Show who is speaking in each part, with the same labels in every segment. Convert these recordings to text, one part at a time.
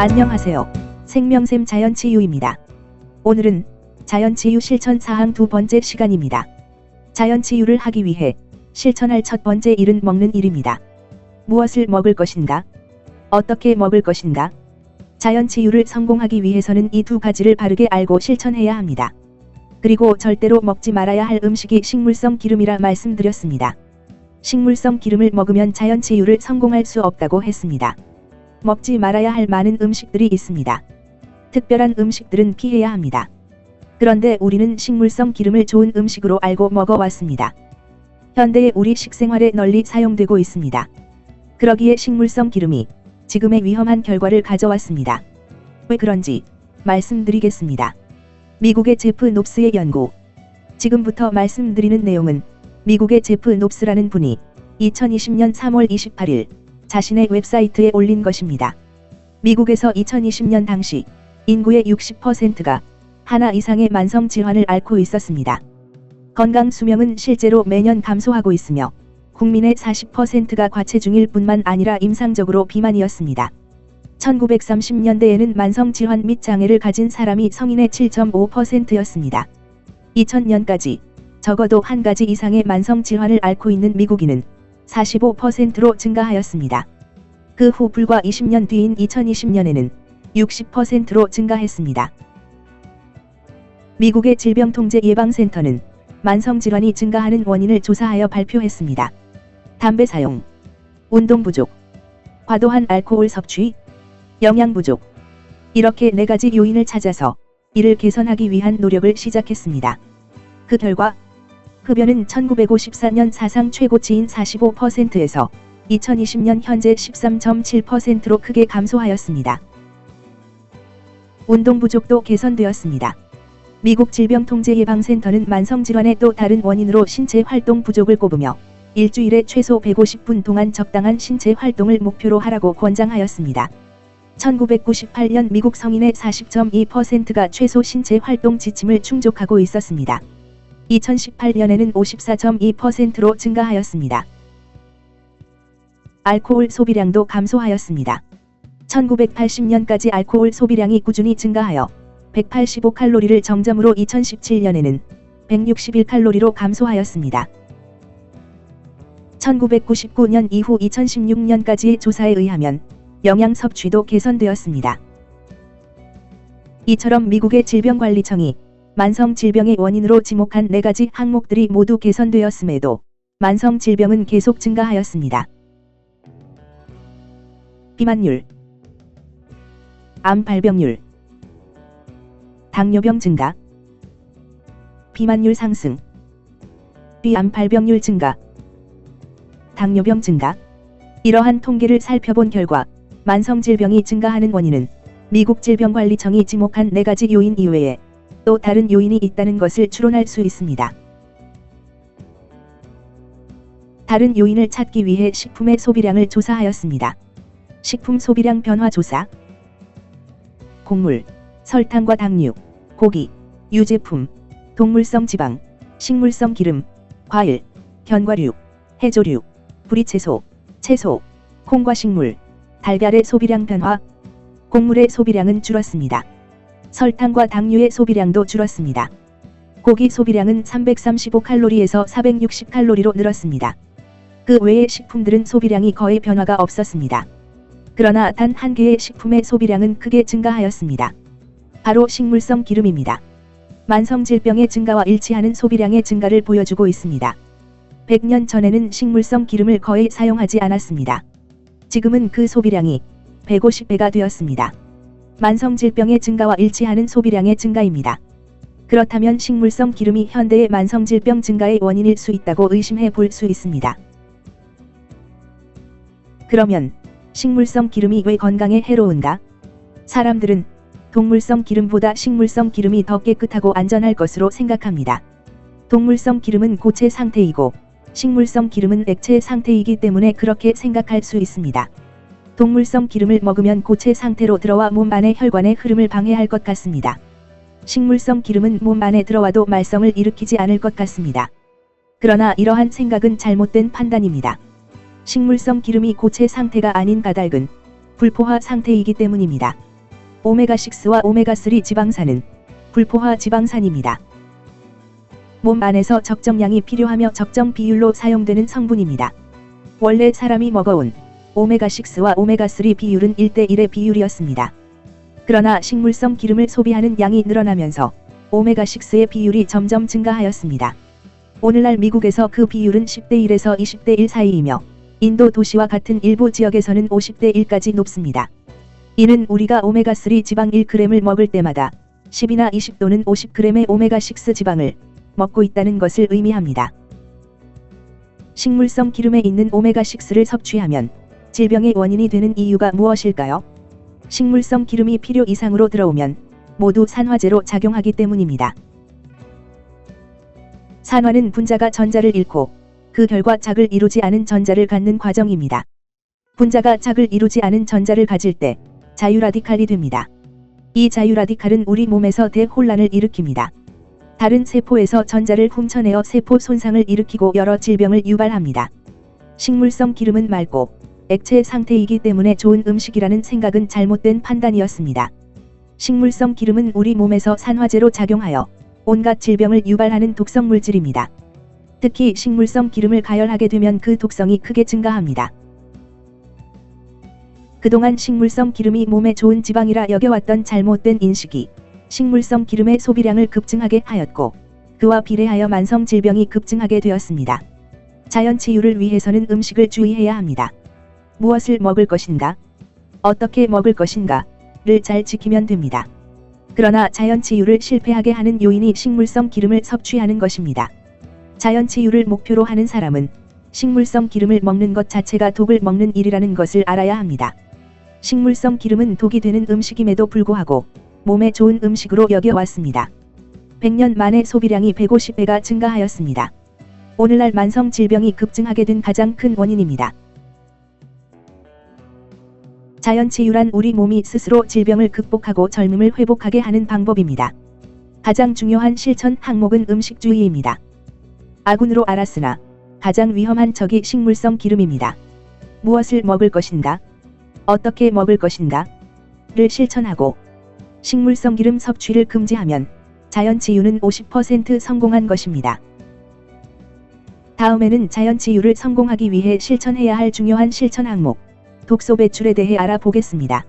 Speaker 1: 안녕하세요. 생명샘 자연치유입니다. 오늘은 자연치유 실천 사항 두 번째 시간입니다. 자연치유를 하기 위해 실천할 첫 번째 일은 먹는 일입니다. 무엇을 먹을 것인가? 어떻게 먹을 것인가? 자연치유를 성공하기 위해서는 이 두 가지를 바르게 알고 실천해야 합니다. 그리고 절대로 먹지 말아야 할 음식이 식물성 기름이라 말씀드렸습니다. 식물성 기름을 먹으면 자연치유를 성공할 수 없다고 했습니다. 먹지 말아야 할 많은 음식들이 있습니다. 특별한 음식들은 피해야 합니다. 그런데 우리는 식물성 기름을 좋은 음식으로 알고 먹어왔습니다. 현대의 우리 식생활에 널리 사용되고 있습니다. 그러기에 식물성 기름이 지금의 위험한 결과를 가져왔습니다. 왜 그런지 말씀드리겠습니다. 미국의 제프 놉스의 연구. 지금부터 말씀드리는 내용은 미국의 제프 놉스라는 분이 2020년 3월 28일 자신의 웹사이트에 올린 것입니다. 미국에서 2020년 당시 인구의 60%가 하나 이상의 만성 질환을 앓고 있었습니다. 건강 수명은 실제로 매년 감소하고 있으며 국민의 40%가 과체중일 뿐만 아니라 임상적으로 비만이었습니다. 1930년대에는 만성 질환 및 장애를 가진 사람이 성인의 7.5%였습니다. 2000년까지 적어도 한 가지 이상의 만성 질환을 앓고 있는 미국인은 45%로 증가하였습니다. 그 후 불과 20년 뒤인 2020년에는 60%로 증가했습니다. 미국의 질병통제예방센터는 만성 질환이 증가하는 원인을 조사하여 발표했습니다. 담배 사용, 운동 부족, 과도한 알코올 섭취, 영양 부족. 이렇게 4가지 요인을 찾아서 이를 개선하기 위한 노력을 시작했습니다. 그 결과 흡연은 1954년 사상 최고치인 45%에서 2020년 현재 13.7%로 크게 감소하였습니다. 운동 부족도 개선되었습니다. 미국 질병통제예방센터는 만성질환의 또 다른 원인으로 신체 활동 부족을 꼽으며 일주일에 최소 150분 동안 적당한 신체 활동을 목표로 하라고 권장하였습니다. 1998년 미국 성인의 40.2%가 최소 신체 활동 지침을 충족하고 있었습니다. 2018년에는 54.2%로 증가하였습니다. 알코올 소비량도 감소하였습니다. 1980년까지 알코올 소비량이 꾸준히 증가하여 185칼로리를 정점으로 2017년에는 161칼로리로 감소하였습니다. 1999년 이후 2016년까지의 조사에 의하면 영양 섭취도 개선되었습니다. 이처럼 미국의 질병관리청이 만성 질병의 원인으로 지목한 4가지 항목들이 모두 개선되었음에도 만성 질병은 계속 증가하였습니다. 비만율, 암 발병률, 당뇨병 증가, 비만율 상승, 비암 발병률 증가, 당뇨병 증가. 이러한 통계를 살펴본 결과 만성 질병이 증가하는 원인은 미국 질병관리청이 지목한 4가지 요인 이외에 또 다른 요인이 있다는 것을 추론할 수 있습니다. 다른 요인을 찾기 위해 식품의 소비량을 조사하였습니다. 식품 소비량 변화 조사. 곡물, 설탕과 당류, 고기, 유제품, 동물성 지방, 식물성 기름, 과일, 견과류, 해조류, 뿌리채소, 채소, 콩과 식물, 달걀의 소비량 변화. 곡물의 소비량은 줄었습니다. 설탕과 당류의 소비량도 줄었습니다. 고기 소비량은 335칼로리에서 460칼로리로 늘었습니다. 그 외의 식품들은 소비량이 거의 변화가 없었습니다. 그러나 단 한 개의 식품의 소비량은 크게 증가하였습니다. 바로 식물성 기름입니다. 만성 질병의 증가와 일치하는 소비량의 증가를 보여주고 있습니다. 100년 전에는 식물성 기름을 거의 사용하지 않았습니다. 지금은 그 소비량이 150배가 되었습니다. 만성 질병의 증가와 일치하는 소비량의 증가입니다. 그렇다면 식물성 기름이 현대의 만성 질병 증가의 원인일 수 있다고 의심해 볼 수 있습니다. 그러면 식물성 기름이 왜 건강에 해로운가? 사람들은 동물성 기름보다 식물성 기름이 더 깨끗하고 안전할 것으로 생각합니다. 동물성 기름은 고체 상태이고 식물성 기름은 액체 상태이기 때문에 그렇게 생각할 수 있습니다. 동물성 기름을 먹으면 고체 상태로 들어와 몸 안의 혈관의 흐름을 방해할 것 같습니다. 식물성 기름은 몸 안에 들어와도 말썽을 일으키지 않을 것 같습니다. 그러나 이러한 생각은 잘못된 판단입니다. 식물성 기름이 고체 상태가 아닌 가달근, 불포화 상태이기 때문입니다. 오메가6와 오메가3 지방산은 불포화 지방산입니다. 몸 안에서 적정량이 필요하며 적정 비율로 사용되는 성분입니다. 원래 사람이 먹어온 오메가6와 오메가3 비율은 1:1의 비율이었습니다. 그러나 식물성 기름을 소비하는 양이 늘어나면서 오메가6의 비율이 점점 증가하였습니다. 오늘날 미국에서 그 비율은 10:1에서 20:1 사이이며 인도 도시와 같은 일부 지역에서는 50:1까지 높습니다. 이는 우리가 오메가3 지방 1g을 먹을 때마다 10이나 20 또는 50g의 오메가6 지방을 먹고 있다는 것을 의미합니다. 식물성 기름에 있는 오메가6를 섭취하면 질병의 원인이 되는 이유가 무엇일까요? 식물성 기름이 필요 이상으로 들어오면 모두 산화제로 작용하기 때문입니다. 산화는 분자가 전자를 잃고 그 결과 작을 이루지 않은 전자를 갖는 과정입니다. 분자가 작을 이루지 않은 전자를 가질 때 자유라디칼이 됩니다. 이 자유라디칼은 우리 몸에서 대혼란을 일으킵니다. 다른 세포에서 전자를 훔쳐내어 세포 손상을 일으키고 여러 질병을 유발합니다. 식물성 기름은 맑고 액체 상태이기 때문에 좋은 음식이라는 생각은 잘못된 판단이었습니다. 식물성 기름은 우리 몸에서 산화제로 작용하여 온갖 질병을 유발하는 독성 물질입니다. 특히 식물성 기름을 가열하게 되면 그 독성이 크게 증가합니다. 그동안 식물성 기름이 몸에 좋은 지방이라 여겨왔던 잘못된 인식이 식물성 기름의 소비량을 급증하게 하였고 그와 비례하여 만성 질병이 급증하게 되었습니다. 자연 치유를 위해서는 음식을 주의해야 합니다. 무엇을 먹을 것인가? 어떻게 먹을 것인가를 잘 지키면 됩니다. 그러나 자연 치유를 실패하게 하는 요인이 식물성 기름을 섭취하는 것입니다. 자연 치유를 목표로 하는 사람은 식물성 기름을 먹는 것 자체가 독을 먹는 일이라는 것을 알아야 합니다. 식물성 기름은 독이 되는 음식임에도 불구하고 몸에 좋은 음식으로 여겨왔습니다. 100년 만에 소비량이 150배가 증가하였습니다. 오늘날 만성 질병이 급증하게 된 가장 큰 원인입니다. 자연 치유란 우리 몸이 스스로 질병을 극복하고 젊음을 회복하게 하는 방법입니다. 가장 중요한 실천 항목은 음식주의입니다. 아군으로 알았으나 가장 위험한 적이 식물성 기름입니다. 무엇을 먹을 것인가? 어떻게 먹을 것인가? 를 실천하고 식물성 기름 섭취를 금지하면 자연 치유는 50% 성공한 것입니다. 다음에는 자연 치유를 성공하기 위해 실천해야 할 중요한 실천 항목, 독소 배출에 대해 알아보겠습니다.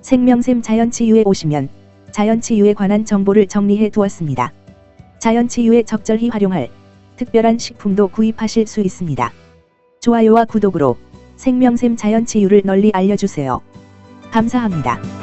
Speaker 1: 생명샘 자연 치유에 오시면 자연 치유에 관한 정보를 정리해 두었습니다. 자연 치유에 적절히 활용할 특별한 식품도 구입하실 수 있습니다. 좋아요와 구독으로 생명샘 자연 치유를 널리 알려주세요. 감사합니다.